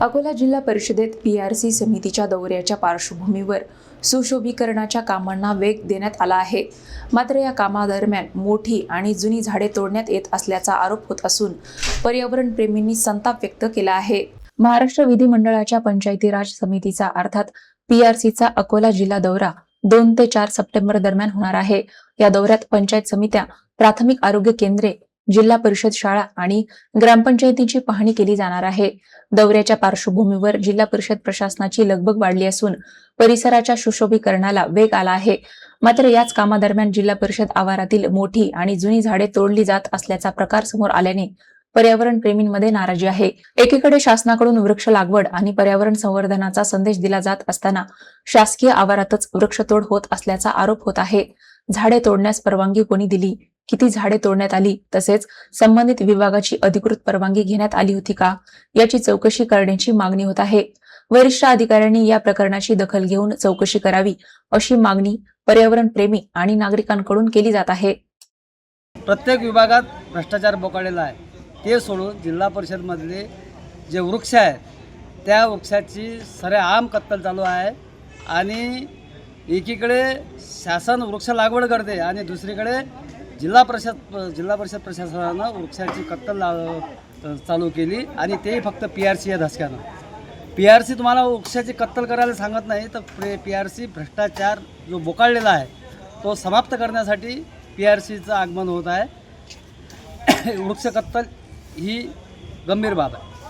अकोला जिल्हा परिषदेत PRC समितीच्या दौऱ्याच्या पार्श्वभूमीवर सुशोभीकरणाच्या कामांना वेग देण्यात आला आहे। मात्र या कामादरम्यान मोठी आणि जुनी झाडे तोडण्यात येत असल्याचा आरोप होत असून पर्यावरण प्रेमींनी संताप व्यक्त केला आहे। महाराष्ट्र विधिमंडळाच्या पंचायती राज समितीचा अर्थात PRCचा अकोला जिल्हा दौरा 2 ते 4 सप्टेंबर दरम्यान होणार आहे। या दौऱ्यात पंचायत समित्या, प्राथमिक आरोग्य केंद्रे, जिल्हा परिषद शाळा आणि ग्रामपंचायतींची पाहणी केली जाणार आहे। दौऱ्याच्या पार्श्वभूमीवर जिल्हा परिषद प्रशासनाची लगबग वाढली असून परिसराच्या सुशोभीकरणाला वेग आला आहे। मात्र याच कामादरम्यान जिल्हा परिषद आवारातील मोठी आणि जुनी झाडे तोडली जात असल्याचा प्रकार समोर आल्याने पर्यावरण प्रेमींमध्ये नाराजी आहे। एकीकडे शासनाकडून वृक्ष लागवड आणि पर्यावरण संवर्धनाचा संदेश दिला जात असताना शासकीय आवारातच वृक्षतोड होत असल्याचा आरोप होत आहे। झाडे तोडण्यास परवानगी कोणी दिली, किती झाडे तोडण्यात आली, तसेच संबंधित विभागाची अधिकृत परवानगी घेण्यात आली होती का, याची चौकशी करण्याची मागणी होत आहे। वरिष्ठ अधिकाऱ्यांनी या प्रकरणाची दखल घेऊन चौकशी करावी अशी मागणी पर्यावरण प्रेमी आणि नागरिकांकडून केली जात आहे। प्रत्येक विभागात भ्रष्टाचार बोकाळलेला आहे। ते सोडून जिल्हा परिषदमधले जे वृक्ष आहेत त्या वृक्षाची सरेआम कत्तल चालू आहे आणि एकीकडे शासन वृक्ष लागवड करते आणि दुसरीकडे जिल्हा परिषद प्रशासनानं वृक्षाची कत्तल चालू केली आणि ते फक्त PRC या धसक्यानं। PRC तुम्हाला वृक्षाची कत्तल करायला सांगत नाही, तर PRC भ्रष्टाचार जो बोकाळलेला आहे तो समाप्त करण्यासाठी PRCचं आगमन होत आहे। वृक्ष कत्तल ही गंभीर बाब आहे।